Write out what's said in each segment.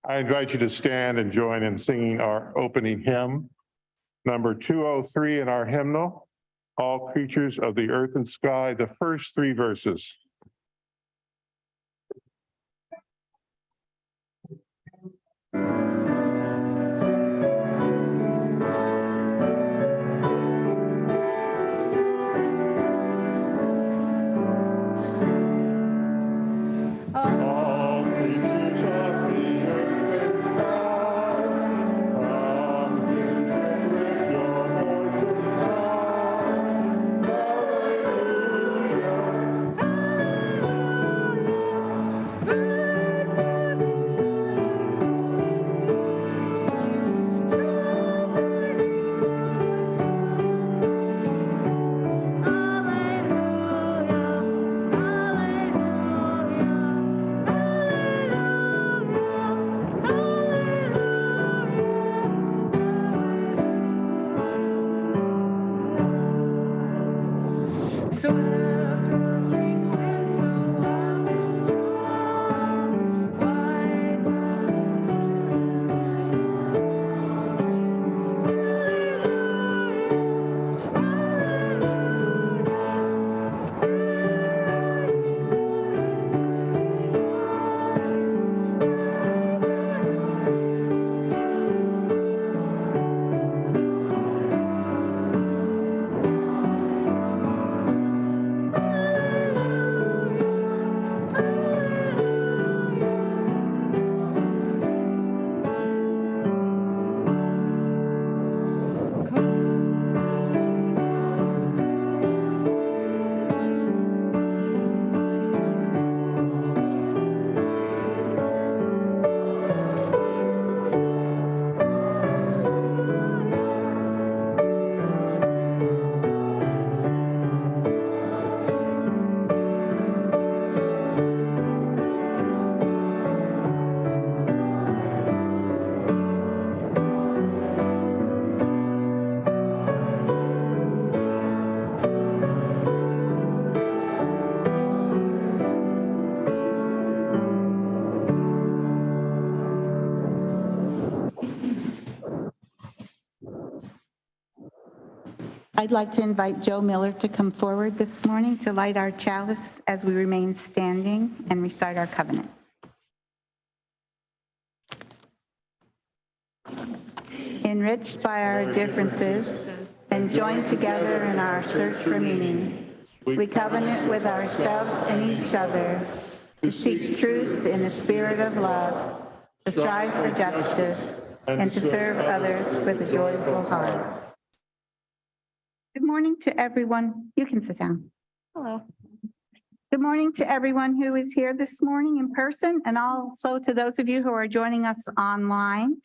I invite you to stand and join in singing our opening hymn, number 203 in our hymnal, All Creatures of the Earth and Sky, the first three verses. I'd like to invite Joe Miller to come forward this morning to light our chalice as we remain standing and recite our covenant. Enriched by our differences and joined together in our search for meaning, we covenant with ourselves and each other to seek truth in a spirit of love, to strive for justice, and to serve others with a joyful heart. Good morning to everyone. You can sit down. Hello. Good morning to everyone who is here this morning in person, and also to those of you who are joining us online.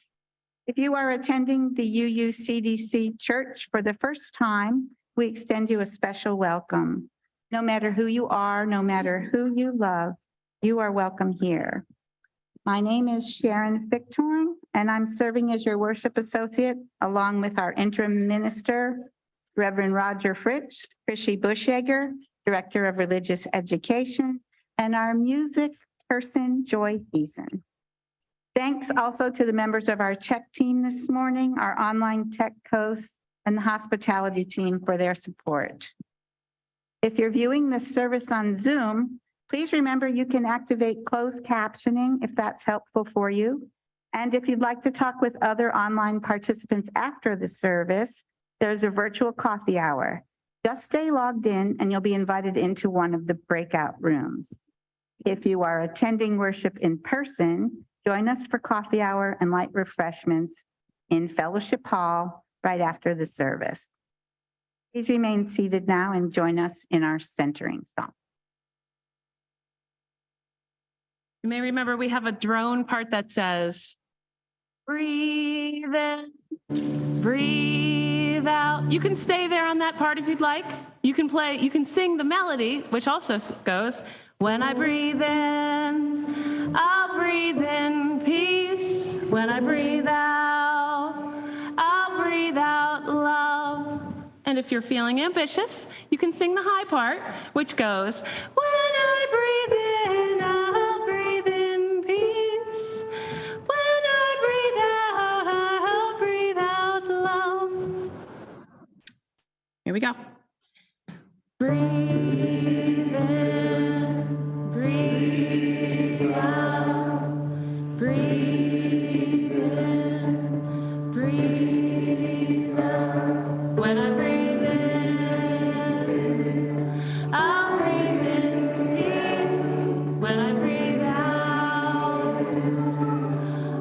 If you are attending the UUCDC Church for the first time, we extend you a special welcome. No matter who you are, no matter who you love, you are welcome here. My name is Sharon Fichthorn, and I'm serving as your worship associate along with our interim minister, Reverend Roger Fritts, Chrissy Bushegger, Director of Religious Education, and our music person, Joy Thiessen. Thanks also to the members of our Czech team this morning, our online tech hosts, and the hospitality team for their support. If you're viewing this service on Zoom, please remember you can activate closed captioning if that's helpful for you. And if you'd like to talk with other online participants after the service, there's a virtual coffee hour. Just stay logged in and you'll be invited into one of the breakout rooms. If you are attending worship in person, join us for coffee hour and light refreshments in Fellowship Hall right after the service. Please remain seated now and join us in our centering song. You may remember we have a drone part that says, breathe in, breathe out. You can stay there on that part if you'd like. You can sing the melody, which also goes, when I breathe in, I'll breathe in peace. When I breathe out, I'll breathe out love. And if you're feeling ambitious, you can sing the high part, which goes, when I breathe in, I'll breathe in peace. When we go. Breathe in, breathe out, breathe in, breathe out. When I breathe in, I'll breathe in peace. When I breathe out,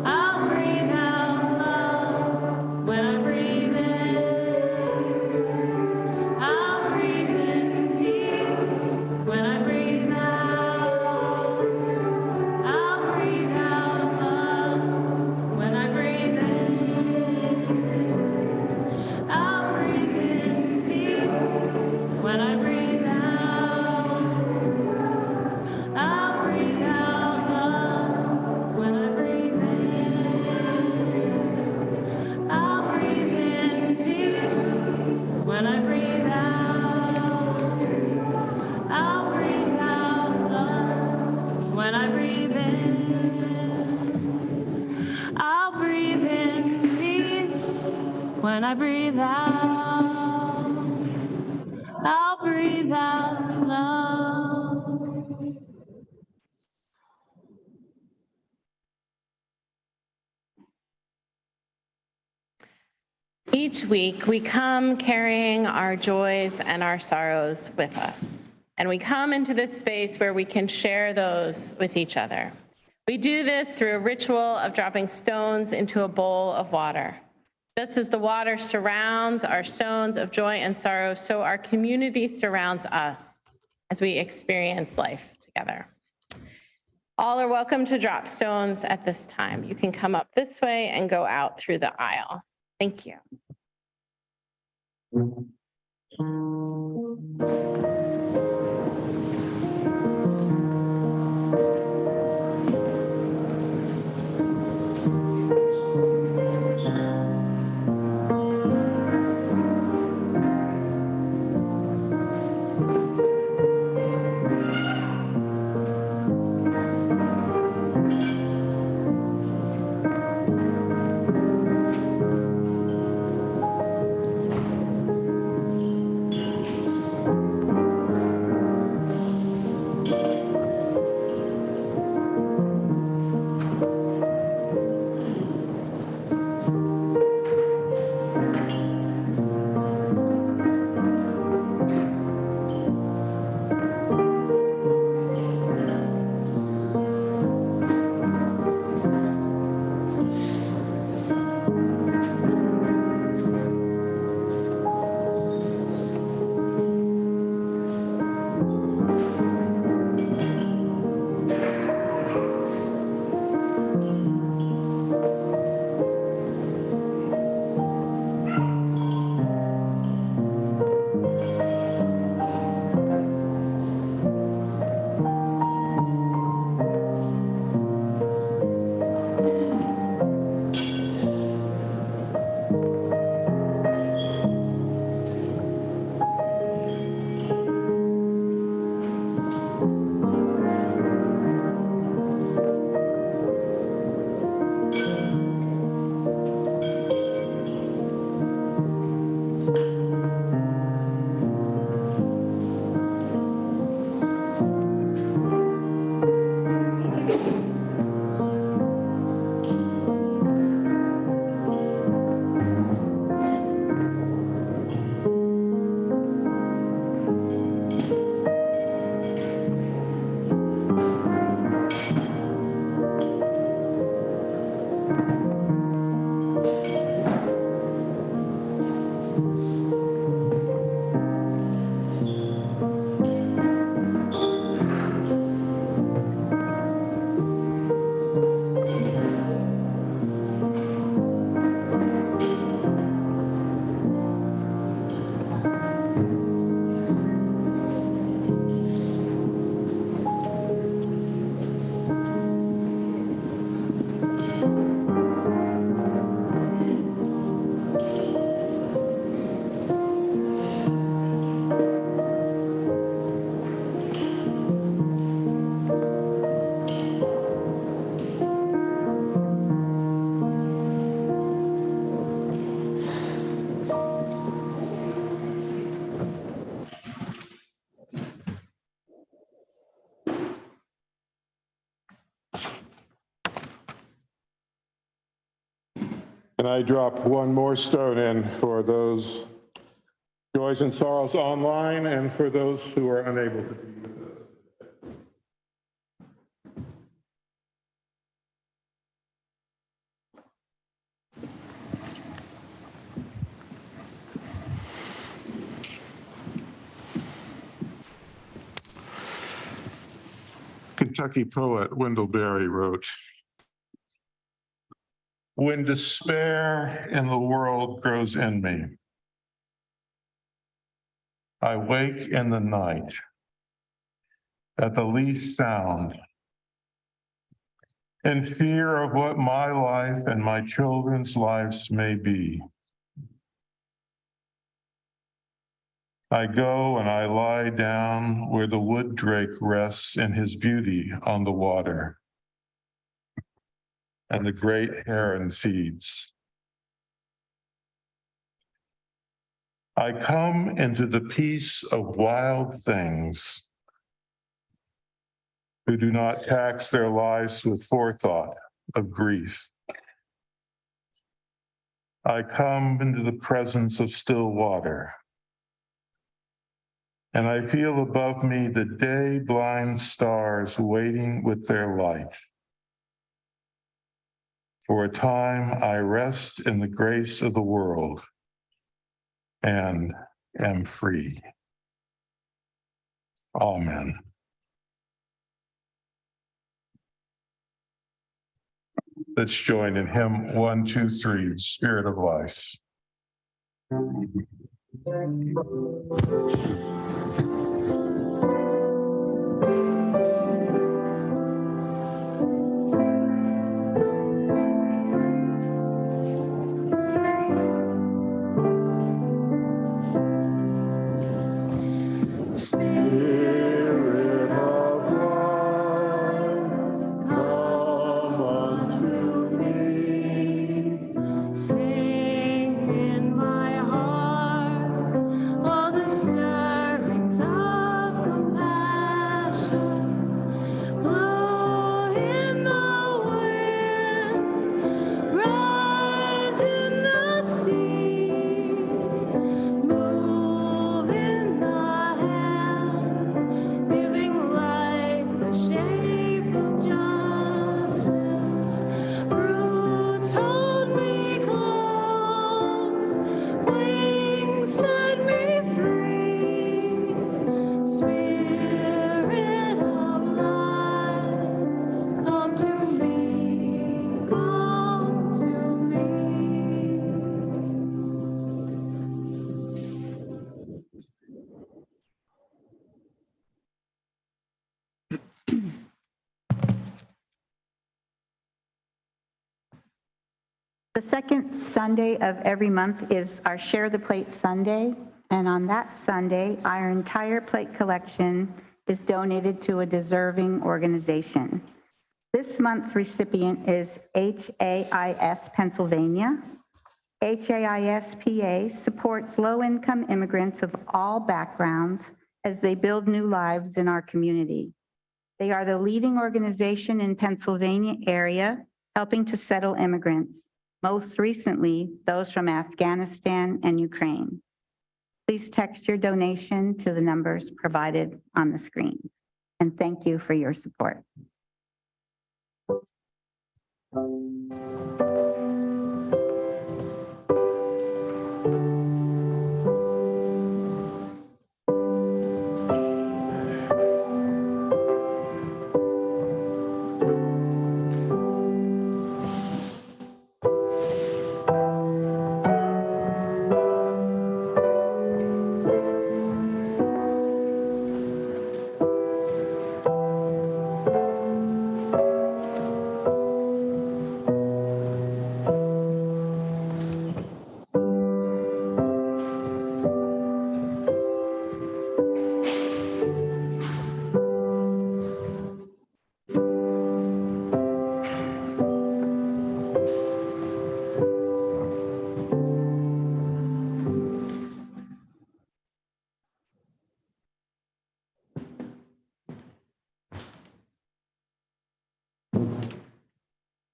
I'll breathe out love. When I breathe in, I'll breathe in peace. When I breathe out, I'll breathe out love. When I breathe in, I'll breathe in peace. When I breathe out, I'll breathe out love. When I breathe in, I'll breathe in peace. When I breathe out, I'll breathe out love. When I breathe in, I'll breathe in peace. When I breathe out, I'll breathe out love. Each week, we come carrying our joys and our sorrows with us. And we come into this space where we can share those with each other. We do this through a ritual of dropping stones into a bowl of water. Just as the water surrounds our stones of joy and sorrow, so our community surrounds us as we experience life together. All are welcome to drop stones at this time. You can come up this way and go out through the aisle. Thank you. And I drop one more stone in for those joys and sorrows online and for those who are unable to be with us. Kentucky poet Wendell Berry wrote, "When despair in the world grows in me, I wake in the night at the least sound, in fear of what my life and my children's lives may be. I go and I lie down where the wood drake rests in his beauty on the water, and the great heron feeds. I come into the peace of wild things who do not tax their lives with forethought of grief. I come into the presence of still water, and I feel above me the day-blind stars waiting with their light. For a time, I rest in the grace of the world and am free. Amen." Let's join in hymn 123, Spirit of Life. Spirit of life, come unto me. Sing in my heart all the stirrings of compassion. Blow in the wind, rise in the sea, move in the hand, giving life the shape of justice. Roots hold me close, wings set me free. Spirit of life, come to me, come to me. The second Sunday of every month is our Share the Plate Sunday, and on that Sunday, our entire plate collection is donated to a deserving organization. This month's recipient is HAIS Pennsylvania. HAIS PA supports low-income immigrants of all backgrounds as they build new lives in our community. They are the leading organization in Pennsylvania area helping to settle immigrants, most recently those from Afghanistan and Ukraine. Please text your donation to the numbers provided on the screen. And thank you for your support.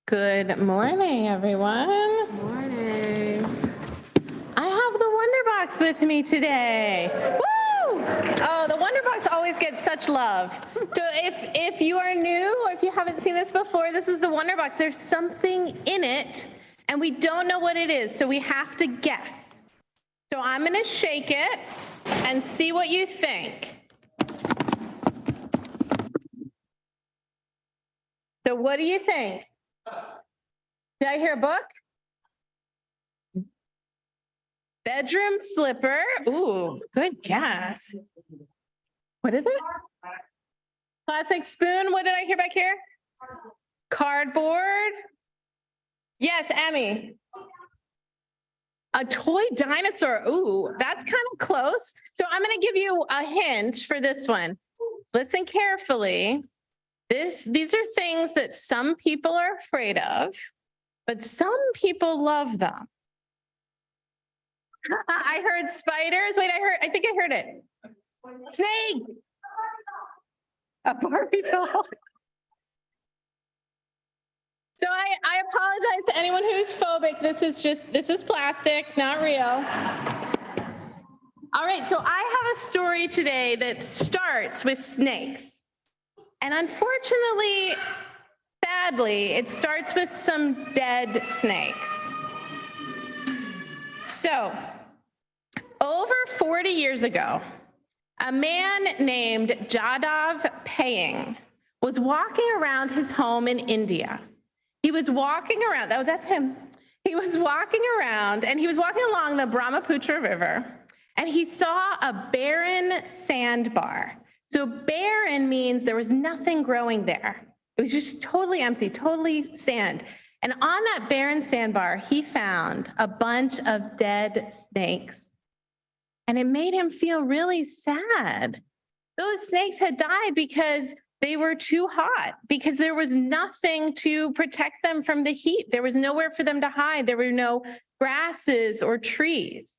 Good morning, everyone. Morning. Box with me today. Woo! Oh, the Wonder Box always gets such love. So if you are new or if you haven't seen this before, this is the Wonder Box. There's something in it and we don't know what it is, so we have to guess. So I'm going to shake it and see what you think. So what do you think? Did I hear a book? Bedroom slipper. Ooh, good guess. What is it? Plastic spoon. What did I hear back here? Cardboard. Yes, Emmy. A toy dinosaur. Ooh, that's kind of close. So I'm going to give you a hint for this one. Listen carefully. These are things that some people are afraid of, but some people love them. I heard spiders. Wait, I think I heard it. Snake. A Barbie doll. So I apologize to anyone who's phobic. This is plastic, not real. All right, so I have a story today that starts with snakes. And unfortunately, sadly, it starts with some dead snakes. So, over 40 years ago, a man named Jadhav Paying was walking around his home in India. He was walking around, oh, that's him. He was walking around and he was walking along the Brahmaputra River and he saw a barren sandbar. So barren means there was nothing growing there. It was just totally empty, totally sand. And on that barren sandbar, he found a bunch of dead snakes. And it made him feel really sad. Those snakes had died because they were too hot, because there was nothing to protect them from the heat. There was nowhere for them to hide. There were no grasses or trees.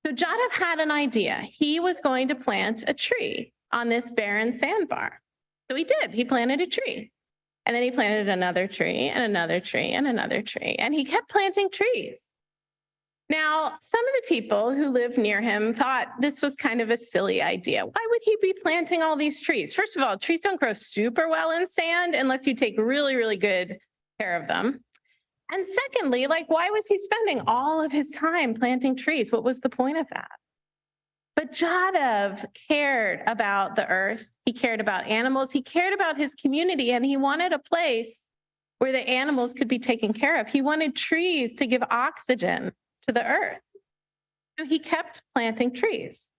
So Jadhav had an idea. He was going to plant a tree on this barren sandbar. So he did. He planted a tree. And then he planted another tree and another tree and another tree. And he kept planting trees. Now, some of the people who lived near him thought this was kind of a silly idea. Why would he be planting all these trees? First of all, trees don't grow super well in sand unless you take really, really good care of them. And secondly, why was he spending all of his time planting trees? What was the point of that? But Jadhav cared about the earth. He cared about animals. He cared about his community, and he wanted a place where the animals could be taken care of. He wanted trees to give oxygen to the earth. So he kept planting trees.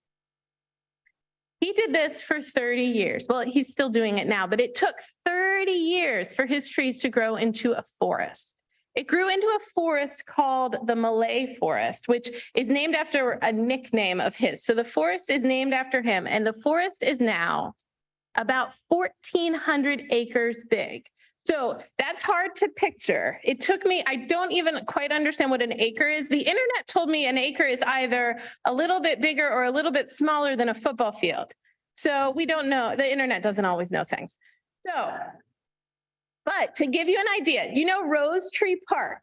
He did this for 30 years. Well, he's still doing it now, but it took 30 years for his trees to grow into a forest. It grew into a forest called the Malay Forest, which is named after a nickname of his. So the forest is named after him, and the forest is now about 1,400 acres big. So that's hard to picture. It took me, I don't even quite understand what an acre is. The internet told me an acre is either a little bit bigger or a little bit smaller than a football field. So we don't know. The internet doesn't always know things. But to give you an idea, you know Rose Tree Park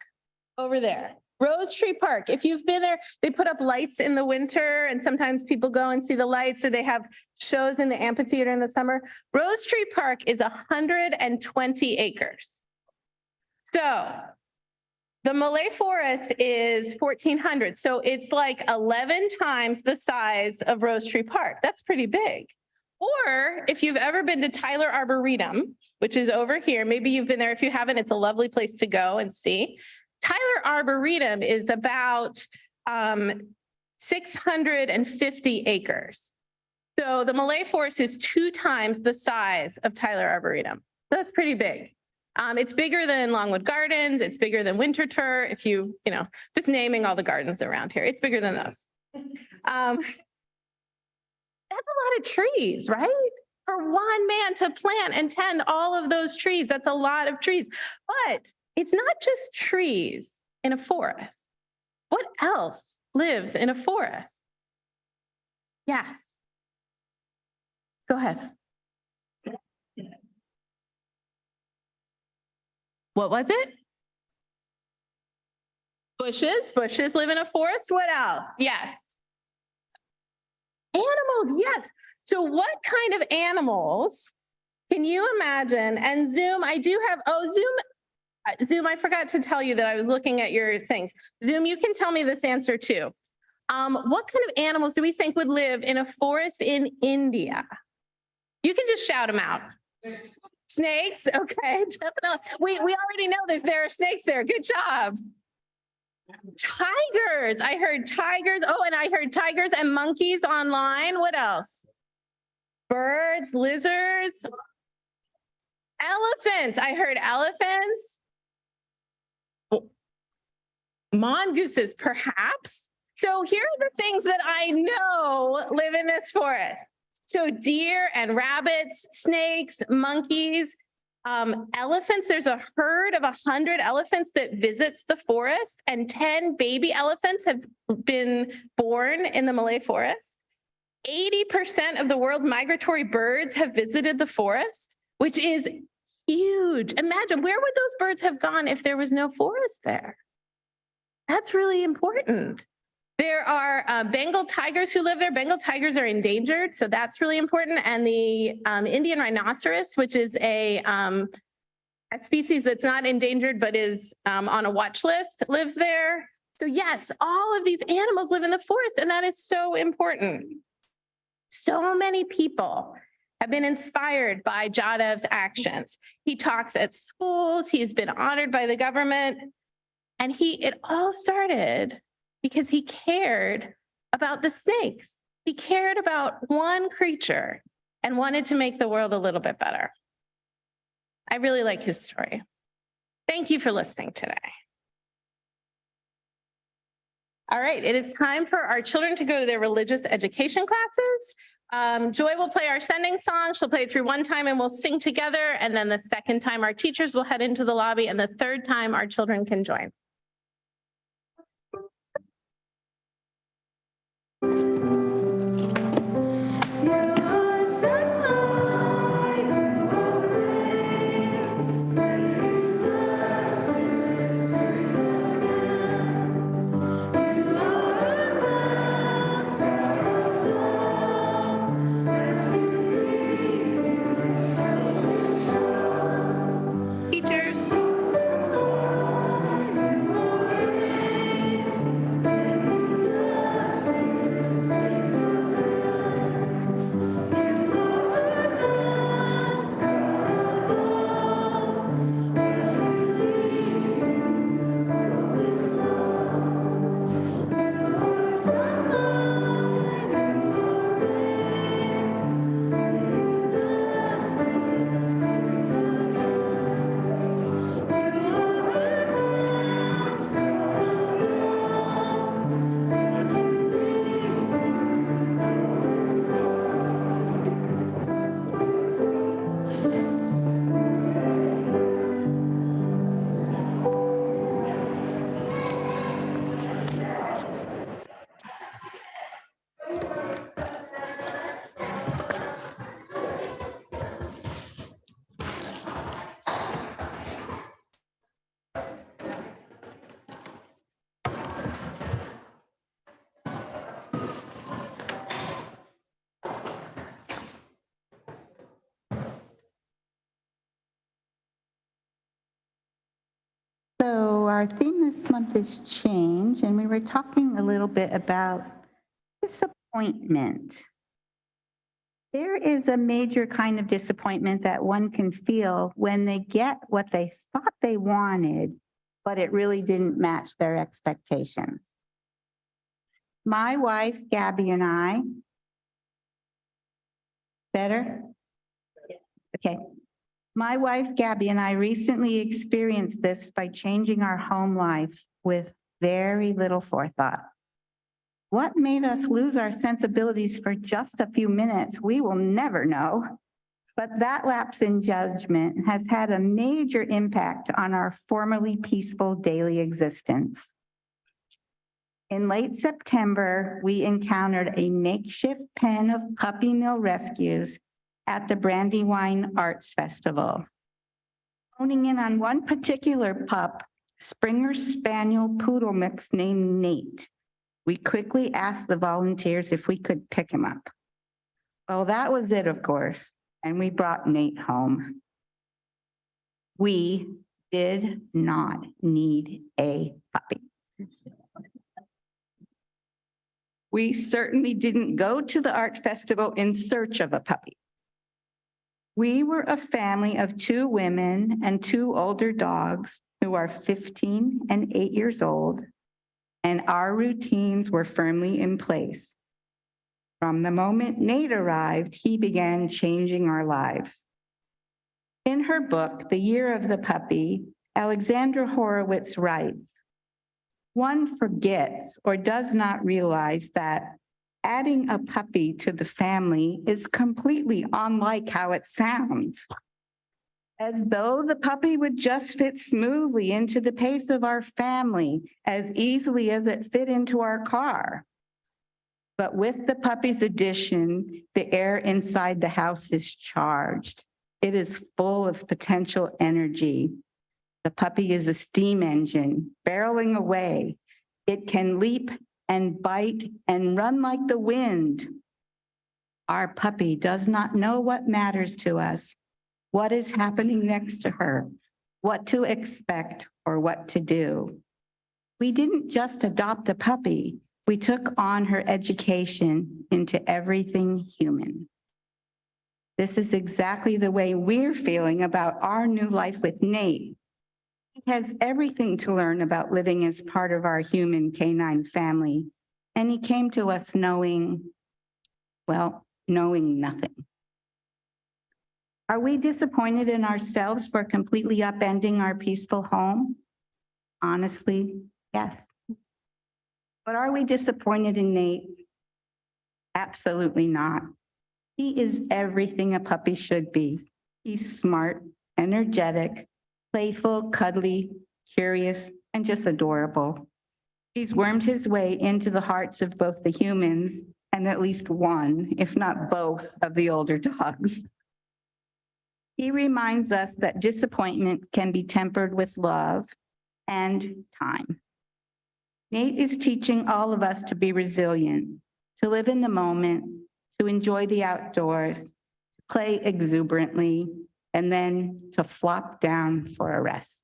over there? Rose Tree Park, if you've been there, they put up lights in the winter and sometimes people go and see the lights, or they have shows in the amphitheater in the summer. Rose Tree Park is 120 acres. So the Malay Forest is 1,400. So it's like 11 times the size of Rose Tree Park. That's pretty big. Or if you've ever been to Tyler Arboretum, which is over here, maybe you've been there. If you haven't, it's a lovely place to go and see. Tyler Arboretum is about 650 acres. So the Malay Forest is 2 times the size of Tyler Arboretum. So that's pretty big. It's bigger than Longwood Gardens. It's bigger than Winterthur. If you know, just naming all the gardens around here, it's bigger than those. That's a lot of trees, right? For one man to plant and tend all of those trees, that's a lot of trees. But it's not just trees in a forest. What else lives in a forest? Yes. Go ahead. What was it? Bushes. Bushes live in a forest. What else? Yes. Animals, yes. So what kind of animals can you imagine? And Zoom, I do have, Zoom, I forgot to tell you that I was looking at your things. Zoom, you can tell me this answer too. What kind of animals do we think would live in a forest in India? You can just shout them out. Snakes, okay, definitely. We already know there are snakes there. Good job. Tigers, I heard tigers. Oh, and I heard tigers and monkeys online. What else? Birds, lizards, elephants. I heard elephants. Mongooses, perhaps. So here are the things that I know live in this forest. So deer and rabbits, snakes, monkeys, elephants. There's a herd of 100 elephants that visits the forest, and 10 baby elephants have been born in the Malay forest. 80% of the world's migratory birds have visited the forest, which is huge. Imagine, where would those birds have gone if there was no forest there? That's really important. There are Bengal tigers who live there. Bengal tigers are endangered, so that's really important. And the Indian rhinoceros, which is a species that's not endangered but is on a watch list, lives there. So yes, all of these animals live in the forest, and that is so important. So many people have been inspired by Jadav's actions. He talks at schools, he's been honored by the government, and it all started because he cared about the snakes. He cared about one creature and wanted to make the world a little bit better. I really like his story. Thank you for listening today. All right, it is time for our children to go to their religious education classes. Joy will play our sending song. She'll play it through one time and we'll sing together. And then the second time our teachers will head into the lobby, and the third time our children can join. So our theme this month is change, and we were talking a little bit about disappointment. There is a major kind of disappointment that one can feel when they get what they thought they wanted, but it really didn't match their expectations. My wife, Gabby, and I, better? Okay. My wife, Gabby, and I recently experienced this by changing our home life with very little forethought. What made us lose our sensibilities for just a few minutes, we will never know. But that lapse in judgment has had a major impact on our formerly peaceful daily existence. In late September, we encountered a makeshift pen of puppy mill rescues at the Brandywine Arts Festival. Honing in on one particular pup, Springer Spaniel Poodle mix named Nate. We quickly asked the volunteers if we could pick him up. Well, that was it, of course, and we brought Nate home. We did not need a puppy. We certainly didn't go to the art festival in search of a puppy. We were a family of 2 women and 2 older dogs who are 15 and 8 years old, and our routines were firmly in place. From the moment Nate arrived, he began changing our lives. In her book, The Year of the Puppy, Alexandra Horowitz writes, "One forgets or does not realize that adding a puppy to the family is completely unlike how it sounds. As though the puppy would just fit smoothly into the pace of our family as easily as it fit into our car. But with the puppy's addition, the air inside the house is charged. It is full of potential energy. The puppy is a steam engine barreling away. It can leap and bite and run like the wind. Our puppy does not know what matters to us, what is happening next to her, what to expect or what to do. We didn't just adopt a puppy, we took on her education into everything human. This is exactly the way we're feeling about our new life with Nate. He has everything to learn about living as part of our human canine family, and he came to us knowing nothing. Are we disappointed in ourselves for completely upending our peaceful home? Honestly, yes. But are we disappointed in Nate? Absolutely not. He is everything a puppy should be. He's smart, energetic, playful, cuddly, curious, and just adorable. He's wormed his way into the hearts of both the humans and at least one, if not both, of the older dogs. He reminds us that disappointment can be tempered with love and time. Nate is teaching all of us to be resilient, to live in the moment, to enjoy the outdoors, to play exuberantly, and then to flop down for a rest.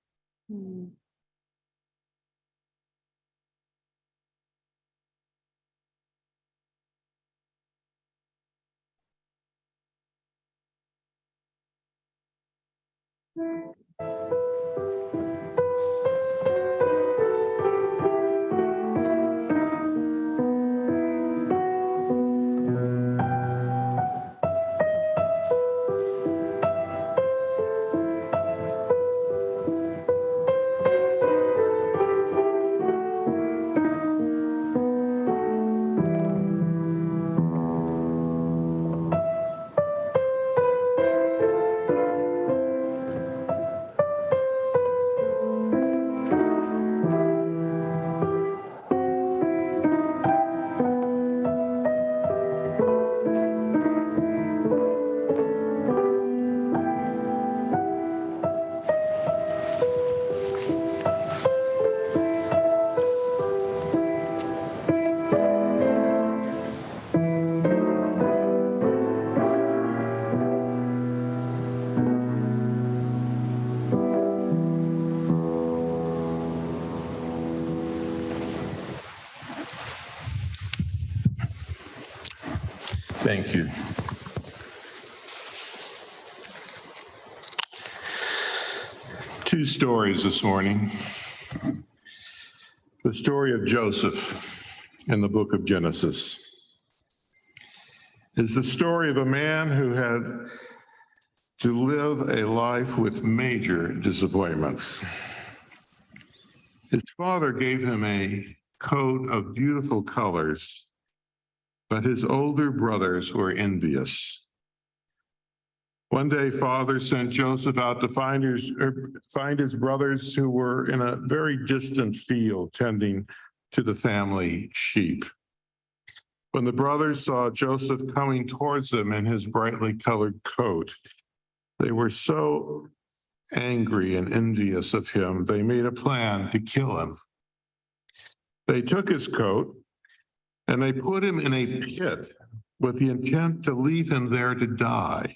Thank you. Two stories this morning. The story of Joseph in the book of Genesis is the story of a man who had to live a life with major disappointments. His father gave him a coat of beautiful colors, but his older brothers were envious. One day, father sent Joseph out to find his brothers who were in a very distant field tending to the family sheep. When the brothers saw Joseph coming towards them in his brightly colored coat, they were so angry and envious of him, they made a plan to kill him. They took his coat and they put him in a pit with the intent to leave him there to die.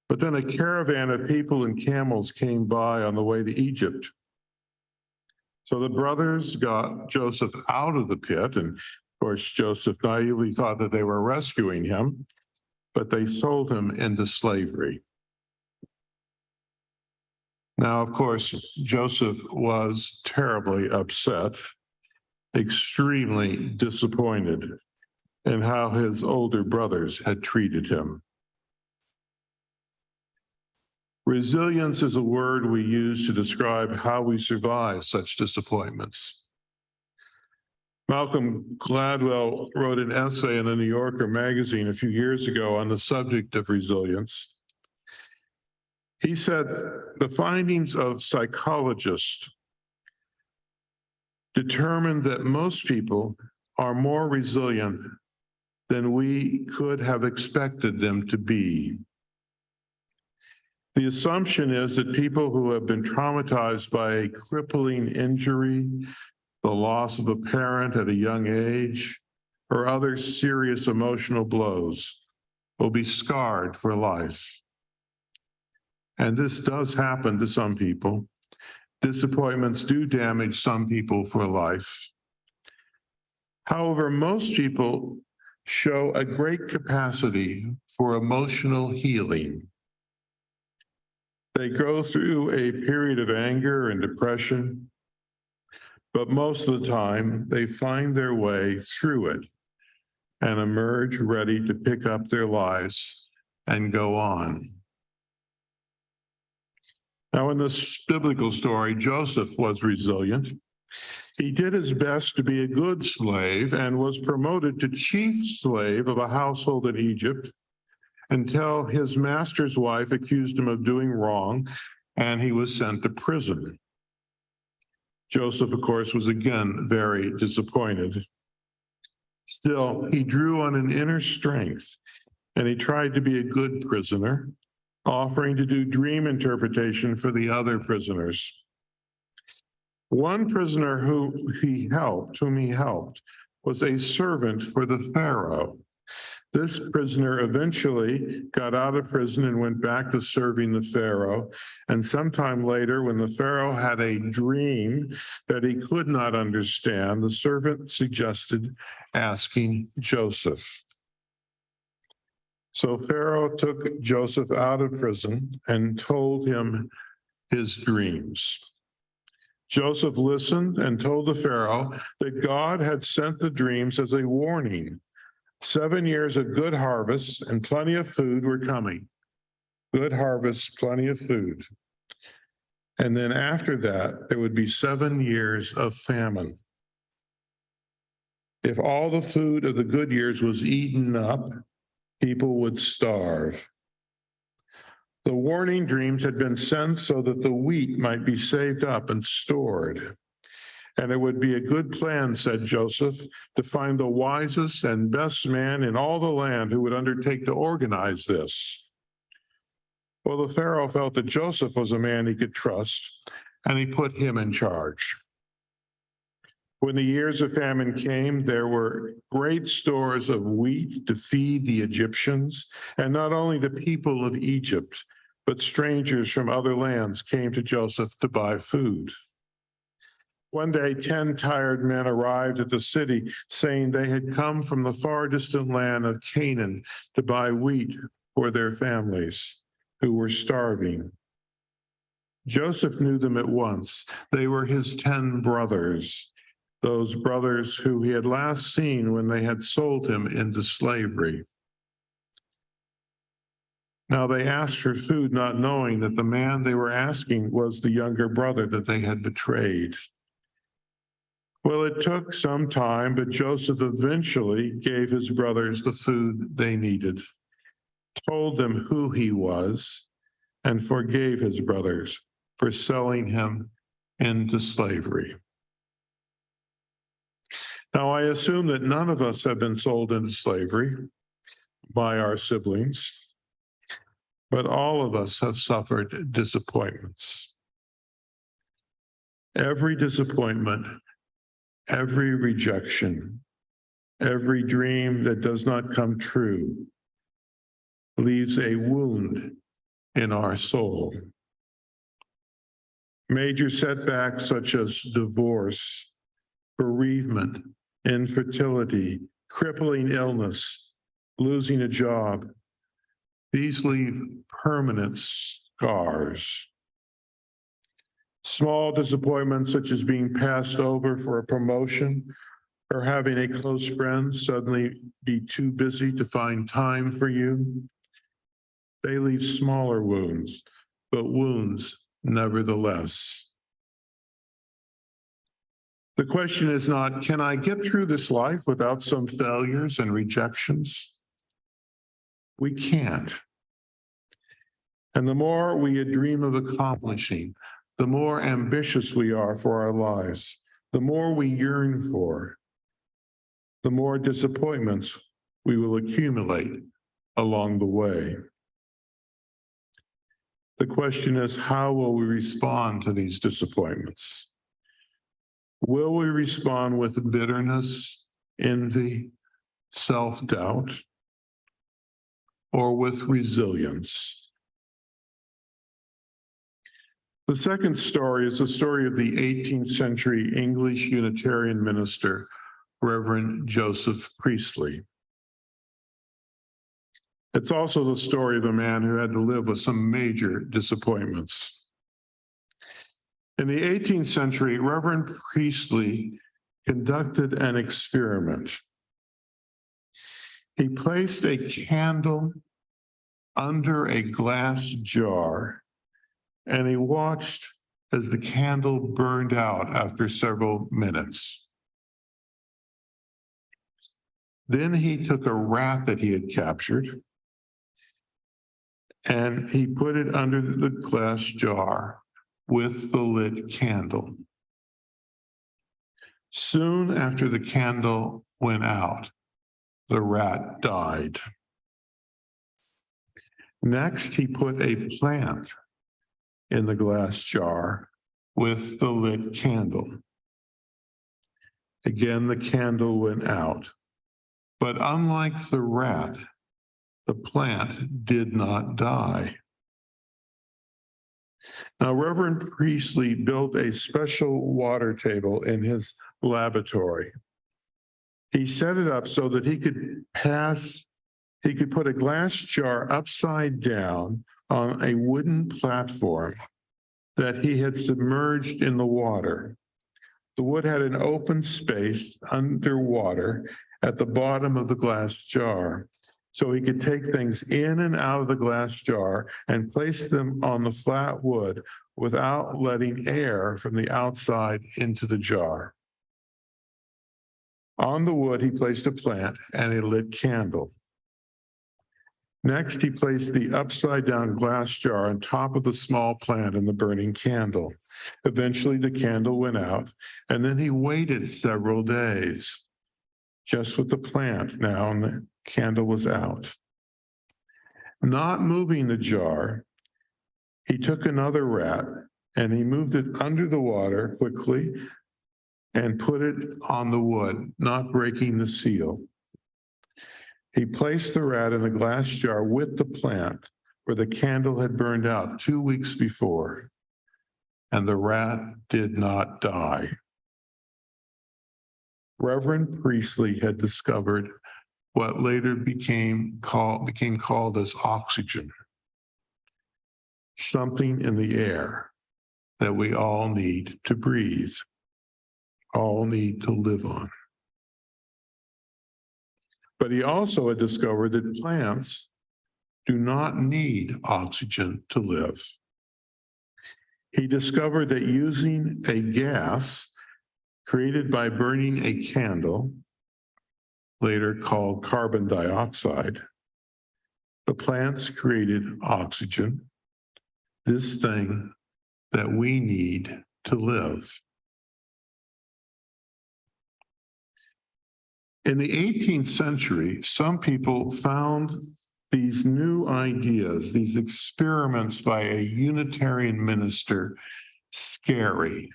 But then a caravan of people and camels came by on the way to Egypt. So the brothers got Joseph out of the pit, and of course, Joseph naively thought that they were rescuing him, but they sold him into slavery. Now, of course, Joseph was terribly upset, extremely disappointed in how his older brothers had treated him. Resilience is a word we use to describe how we survive such disappointments. Malcolm Gladwell wrote an essay in the New Yorker magazine a few years ago on the subject of resilience. He said, the findings of psychologists determined that most people are more resilient than we could have expected them to be. The assumption is that people who have been traumatized by a crippling injury, the loss of a parent at a young age, or other serious emotional blows will be scarred for life. And this does happen to some people. Disappointments do damage some people for life. However, most people show a great capacity for emotional healing. They go through a period of anger and depression, but most of the time they find their way through it and emerge ready to pick up their lives and go on. Now, in this biblical story, Joseph was resilient. He did his best to be a good slave and was promoted to chief slave of a household in Egypt until his master's wife accused him of doing wrong, and he was sent to prison. Joseph, of course, was again very disappointed. Still, he drew on an inner strength, and he tried to be a good prisoner, offering to do dream interpretation for the other prisoners. One prisoner whom he helped, was a servant for the Pharaoh. This prisoner eventually got out of prison and went back to serving the Pharaoh. And sometime later, when the Pharaoh had a dream that he could not understand, the servant suggested asking Joseph. So Pharaoh took Joseph out of prison and told him his dreams. Joseph listened and told the Pharaoh that God had sent the dreams as a warning. 7 years of good harvests and plenty of food were coming. Good harvests, plenty of food. And then after that, there would be 7 years of famine. If all the food of the good years was eaten up, people would starve. The warning dreams had been sent so that the wheat might be saved up and stored. And it would be a good plan, said Joseph, to find the wisest and best man in all the land who would undertake to organize this. Well, the Pharaoh felt that Joseph was a man he could trust, and he put him in charge. When the years of famine came, there were great stores of wheat to feed the Egyptians, and not only the people of Egypt, but strangers from other lands came to Joseph to buy food. One day, 10 tired men arrived at the city, saying they had come from the far distant land of Canaan to buy wheat for their families who were starving. Joseph knew them at once. They were his 10 brothers, those brothers who he had last seen when they had sold him into slavery. Now they asked for food, not knowing that the man they were asking was the younger brother that they had betrayed. Well, it took some time, but Joseph eventually gave his brothers the food they needed, told them who he was, and forgave his brothers for selling him into slavery. Now, I assume that none of us have been sold into slavery by our siblings, but all of us have suffered disappointments. Every disappointment, every rejection Every dream that does not come true leaves a wound in our soul. Major setbacks such as divorce, bereavement, infertility, crippling illness, losing a job, these leave permanent scars. Small disappointments such as being passed over for a promotion or having a close friend suddenly be too busy to find time for you, they leave smaller wounds, but wounds nevertheless. The question is not, can I get through this life without some failures and rejections? We can't. And the more we dream of accomplishing, the more ambitious we are for our lives, the more we yearn for, the more disappointments we will accumulate along the way. The question is, how will we respond to these disappointments? Will we respond with bitterness, envy, self-doubt, or with resilience? The second story is the story of the 18th century English Unitarian minister, Reverend Joseph Priestley. It's also the story of a man who had to live with some major disappointments. In the 18th century, Reverend Priestley conducted an experiment. He placed a candle under a glass jar, and he watched as the candle burned out after several minutes. Then he took a rat that he had captured, and he put it under the glass jar with the lit candle. Soon after the candle went out, the rat died. Next, he put a plant in the glass jar with the lit candle. Again, the candle went out. But unlike the rat, the plant did not die. Now, Reverend Priestley built a special water table in his laboratory. He set it up so that he could put a glass jar upside down on a wooden platform that he had submerged in the water. The wood had an open space underwater at the bottom of the glass jar, so he could take things in and out of the glass jar and place them on the flat wood without letting air from the outside into the jar. On the wood, he placed a plant and a lit candle. Next, he placed the upside-down glass jar on top of the small plant and the burning candle. Eventually, the candle went out, and then he waited several days, just with the plant now, and the candle was out. Not moving the jar, he took another rat, and he moved it under the water quickly and put it on the wood, not breaking the seal. He placed the rat in the glass jar with the plant where the candle had burned out 2 weeks before, and the rat did not die. Reverend Priestley had discovered what later became called as oxygen, something in the air that we all need to breathe, all need to live on. But he also had discovered that plants do not need oxygen to live. He discovered that using a gas created by burning a candle, later called carbon dioxide, the plants created oxygen, this thing that we need to live. In the 18th century, some people found these new ideas, these experiments by a Unitarian minister, scary.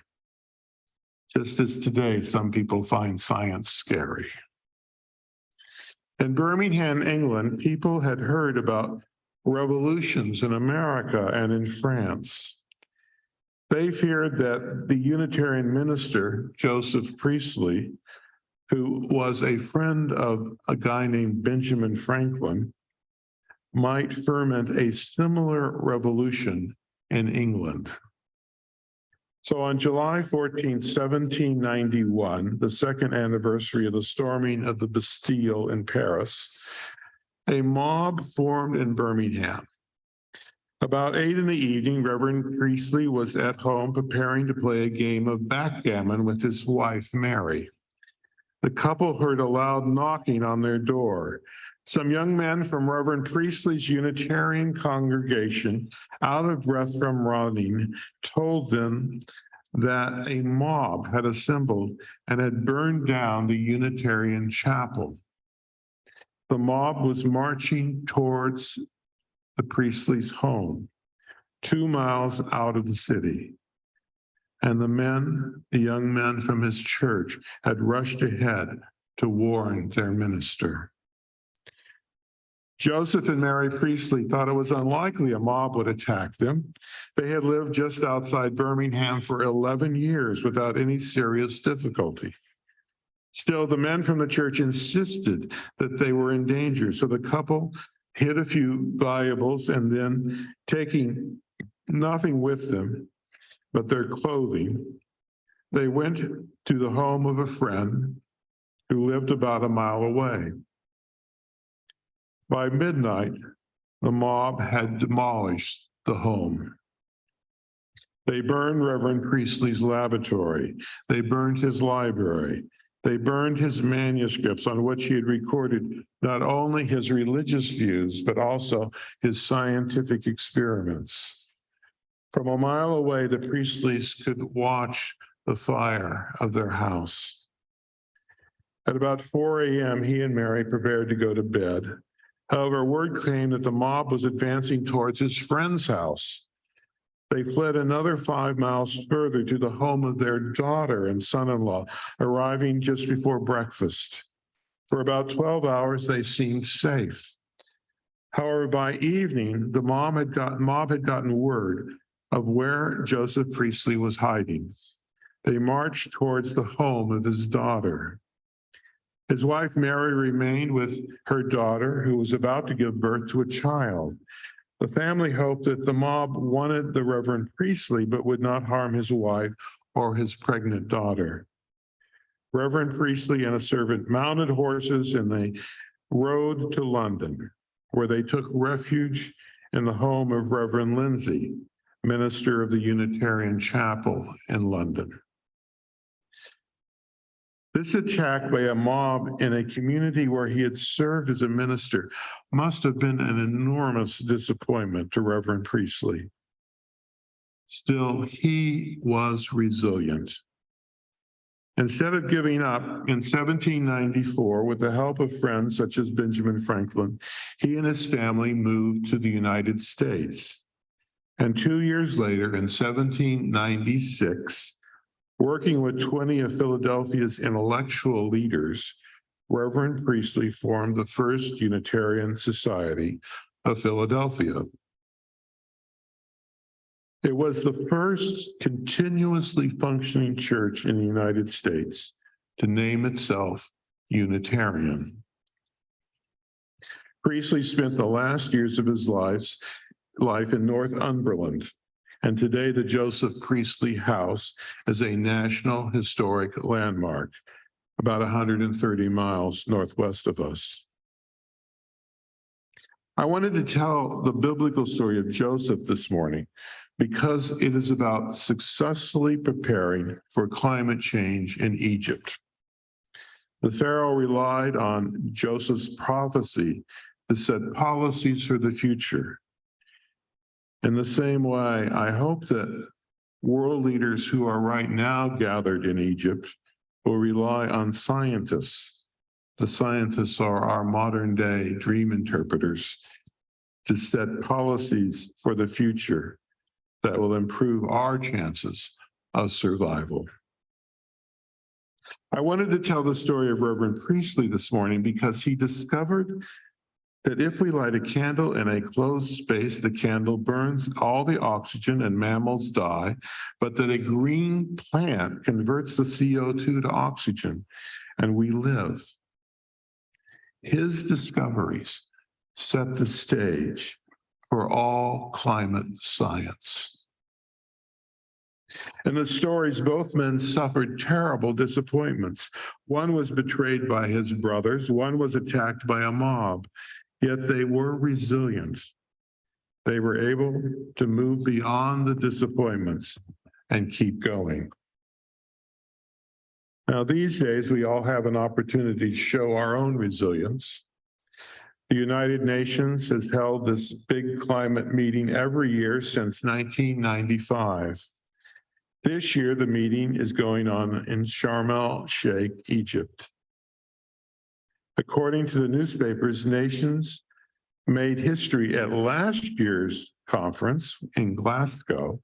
Just as today, some people find science scary. In Birmingham, England, people had heard about revolutions in America and in France. They feared that the Unitarian minister, Joseph Priestley, who was a friend of a guy named Benjamin Franklin, might ferment a similar revolution in England. So on July 14, 1791, the second anniversary of the storming of the Bastille in Paris, a mob formed in Birmingham. About 8 in the evening, Reverend Priestley was at home preparing to play a game of backgammon with his wife, Mary. The couple heard a loud knocking on their door. Some young men from Reverend Priestley's Unitarian congregation, out of breath from running, told them that a mob had assembled and had burned down the Unitarian chapel. The mob was marching towards the Priestley's home, 2 miles out of the city. And the young men from his church, had rushed ahead to warn their minister. Joseph and Mary Priestley thought it was unlikely a mob would attack them. They had lived just outside Birmingham for 11 years without any serious difficulty. Still, the men from the church insisted that they were in danger, so the couple hid a few valuables and then, taking nothing with them but their clothing, they went to the home of a friend who lived about a mile away. By midnight, the mob had demolished the home. They burned Reverend Priestley's laboratory. They burned his library. They burned his manuscripts on which he had recorded not only his religious views, but also his scientific experiments. From a mile away, the Priestleys could watch the fire of their house. At about 4 a.m., he and Mary prepared to go to bed. However, word came that the mob was advancing towards his friend's house. They fled another 5 miles further to the home of their daughter and son-in-law, arriving just before breakfast. For about 12 hours, they seemed safe. However, by evening, the mob had gotten word of where Joseph Priestley was hiding. They marched towards the home of his daughter. His wife, Mary, remained with her daughter, who was about to give birth to a child. The family hoped that the mob wanted the Reverend Priestley, but would not harm his wife or his pregnant daughter. Reverend Priestley and a servant mounted horses and they rode to London, where they took refuge in the home of Reverend Lindsay, minister of the Unitarian Chapel in London. This attack by a mob in a community where he had served as a minister must have been an enormous disappointment to Reverend Priestley. Still, he was resilient. Instead of giving up, in 1794, with the help of friends such as Benjamin Franklin, he and his family moved to the United States. And 2 years later, in 1796, working with 20 of Philadelphia's intellectual leaders, Reverend Priestley formed the first Unitarian Society of Philadelphia. It was the first continuously functioning church in the United States to name itself Unitarian. Priestley spent the last years of his life in Northumberland, and today the Joseph Priestley House is a National Historic Landmark, about 130 miles northwest of us. I wanted to tell the biblical story of Joseph this morning because it is about successfully preparing for climate change in Egypt. The Pharaoh relied on Joseph's prophecy to set policies for the future. In the same way, I hope that world leaders who are right now gathered in Egypt will rely on scientists. The scientists are our modern day dream interpreters to set policies for the future that will improve our chances of survival. I wanted to tell the story of Reverend Priestley this morning because he discovered that if we light a candle in a closed space, the candle burns all the oxygen and mammals die, but that a green plant converts the CO2 to oxygen and we live. His discoveries set the stage for all climate science. In the stories, both men suffered terrible disappointments. One was betrayed by his brothers, one was attacked by a mob, yet they were resilient. They were able to move beyond the disappointments and keep going. Now, these days, we all have an opportunity to show our own resilience. The United Nations has held this big climate meeting every year since 1995. This year, the meeting is going on in Sharm el-Sheikh, Egypt. According to the newspapers, nations made history at last year's conference in Glasgow.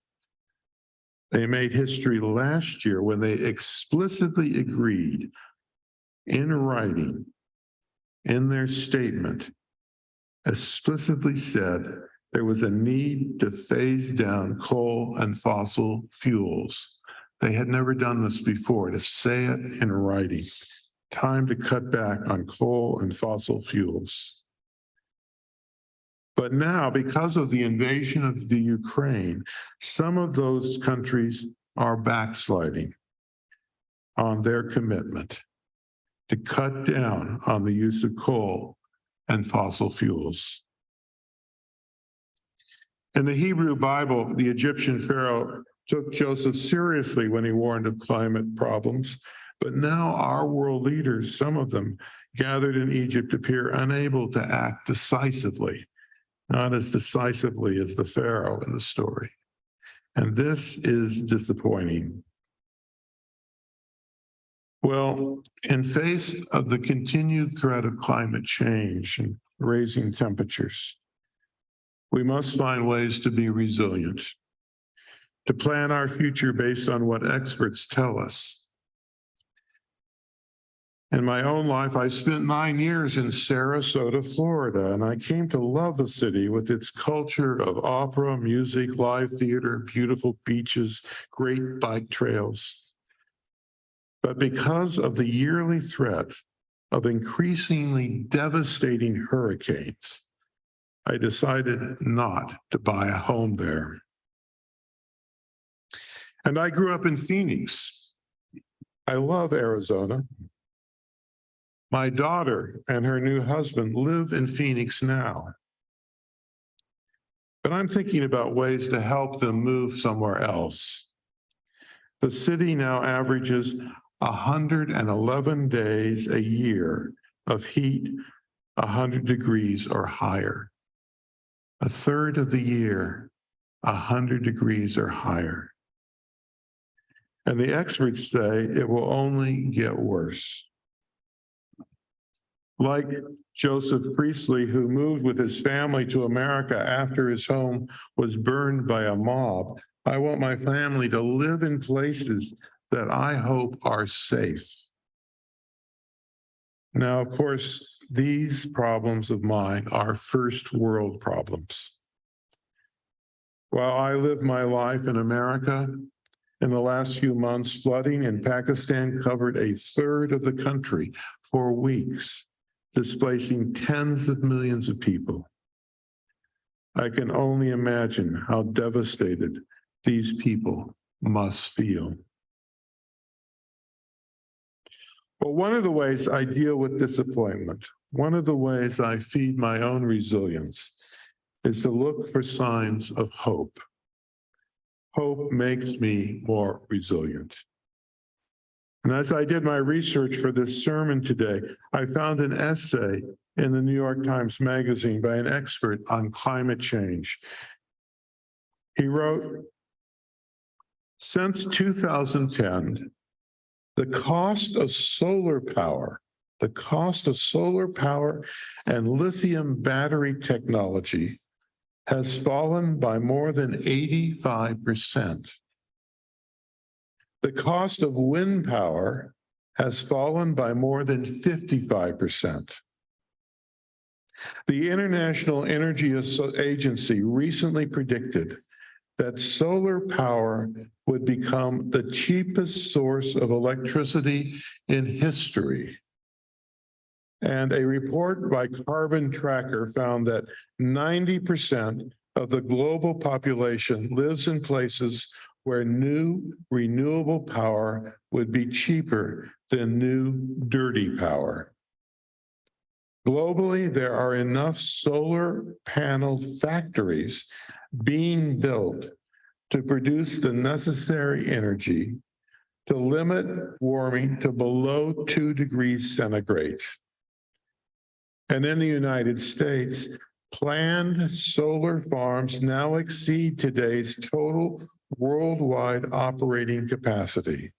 They made history last year when they explicitly agreed in writing, in their statement, explicitly said there was a need to phase down coal and fossil fuels. They had never done this before, to say it in writing. Time to cut back on coal and fossil fuels. But now, because of the invasion of the Ukraine, some of those countries are backsliding on their commitment to cut down on the use of coal and fossil fuels. In the Hebrew Bible, the Egyptian Pharaoh took Joseph seriously when he warned of climate problems, but now our world leaders, some of them gathered in Egypt, appear unable to act decisively, not as decisively as the Pharaoh in the story. And this is disappointing. Well, in face of the continued threat of climate change and raising temperatures, we must find ways to be resilient, to plan our future based on what experts tell us. In my own life, I spent 9 years in Sarasota, Florida, and I came to love the city with its culture of opera, music, live theater, beautiful beaches, great bike trails. But because of the yearly threat of increasingly devastating hurricanes, I decided not to buy a home there. And I grew up in Phoenix. I love Arizona. My daughter and her new husband live in Phoenix now. But I'm thinking about ways to help them move somewhere else. The city now averages 111 days a year of heat 100 degrees or higher. A third of the year, 100 degrees or higher. And the experts say it will only get worse. Like Joseph Priestley, who moved with his family to America after his home was burned by a mob, I want my family to live in places that I hope are safe. Now, of course, these problems of mine are first world problems. While I live my life in America, in the last few months, flooding in Pakistan covered a third of the country for weeks, displacing tens of millions of people. I can only imagine how devastated these people must feel. But one of the ways I deal with disappointment, one of the ways I feed my own resilience, is to look for signs of hope. Hope makes me more resilient. And as I did my research for this sermon today, I found an essay in the New York Times Magazine by an expert on climate change. He wrote, since 2010, the cost of solar power and lithium battery technology has fallen by more than 85%. The cost of wind power has fallen by more than 55%. The International Energy Agency recently predicted that solar power would become the cheapest source of electricity in history. And a report by Carbon Tracker found that 90% of the global population lives in places where new renewable power would be cheaper than new dirty power. Globally, there are enough solar panel factories being built to produce the necessary energy to limit warming to below 2 degrees centigrade. And in the United States, planned solar farms now exceed today's total worldwide operating capacity.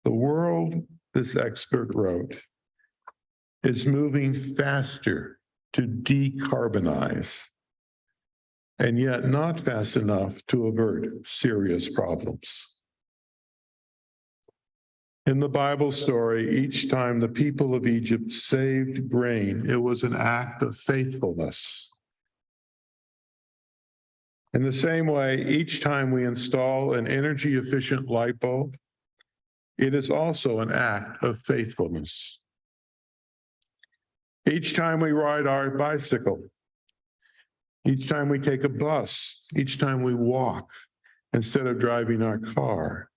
The world, this expert wrote, is moving faster to decarbonize, and yet not fast enough to avert serious problems. In the Bible story, each time the people of Egypt saved grain, it was an act of faithfulness. In the same way, each time we install an energy-efficient light bulb, it is also an act of faithfulness. Each time we ride our bicycle, each time we take a bus, each time we walk instead of driving our car,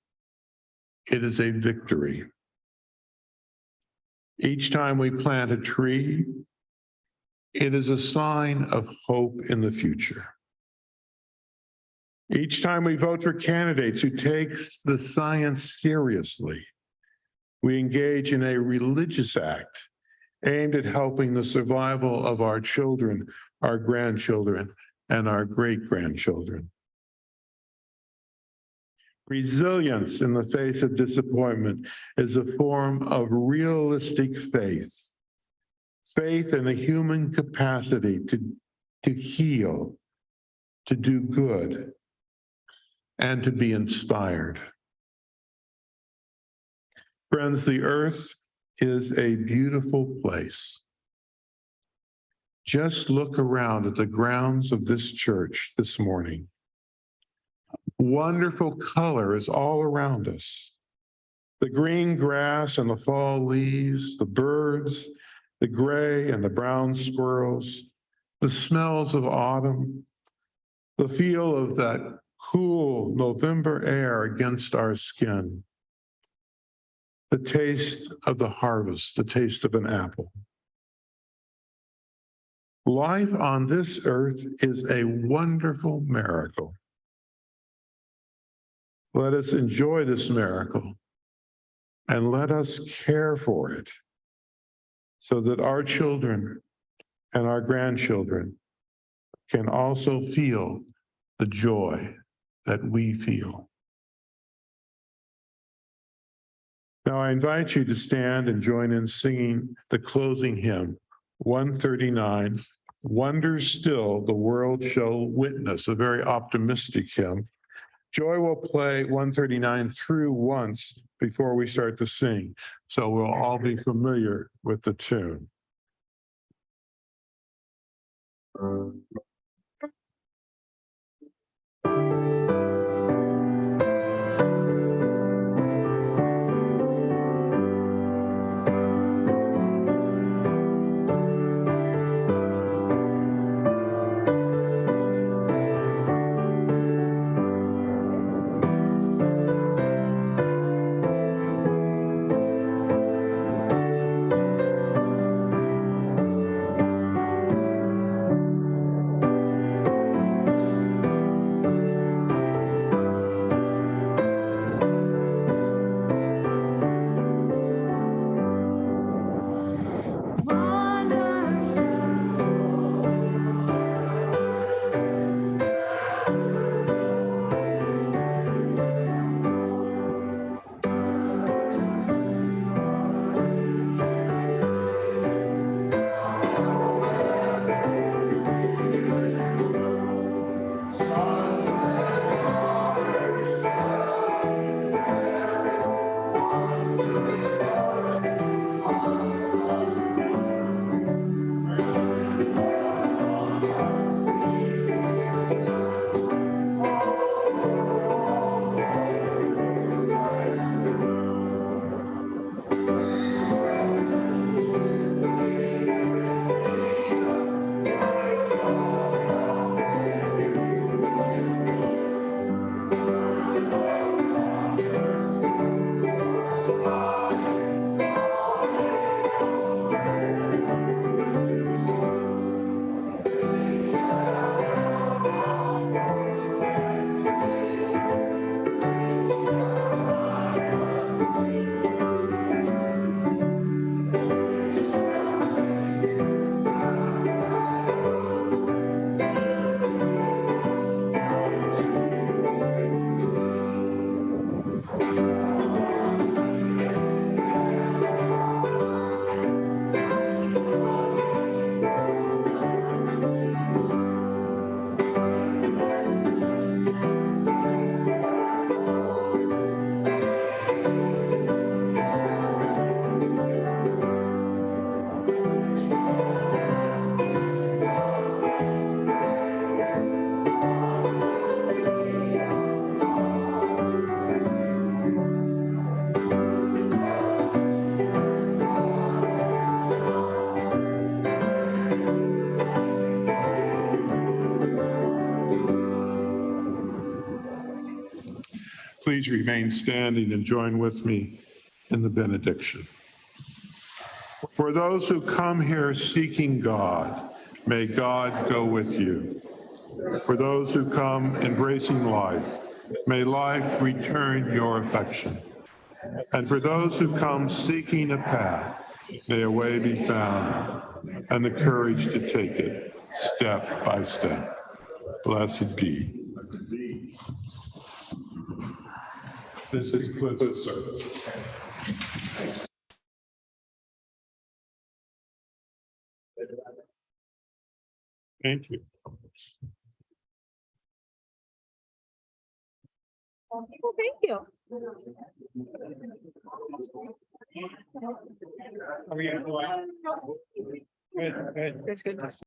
it is a victory. Each time we plant a tree, it is a sign of hope in the future. Each time we vote for candidates who take the science seriously, we engage in a religious act aimed at helping the survival of our children, our grandchildren, and our great-grandchildren. Resilience in the face of disappointment is a form of realistic faith, faith in the human capacity to heal, to do good, and to be inspired. Friends, the earth is a beautiful place. Just look around at the grounds of this church this morning. Wonderful color is all around us. The green grass and the fall leaves, the birds, the gray and the brown squirrels, the smells of autumn, the feel of that cool November air against our skin, the taste of the harvest, the taste of an apple. Life on this earth is a wonderful miracle. Let us enjoy this miracle and let us care for it so that our children and our grandchildren can also feel the joy that we feel. Now I invite you to stand and join in singing the closing hymn, 139, Wonders Still the World Shall Witness, a very optimistic hymn. Joy will play 139 through once before we start to sing, so we'll all be familiar with the tune. please remain standing and join with me in the benediction. For those who come here seeking God, may God go with you. For those who come embracing life, may life return your affection. And for those who come seeking a path, may a way be found and the courage to take it step by step. Blessed be. This concludes the service. Thank you. Thank you. Good, good. It's good.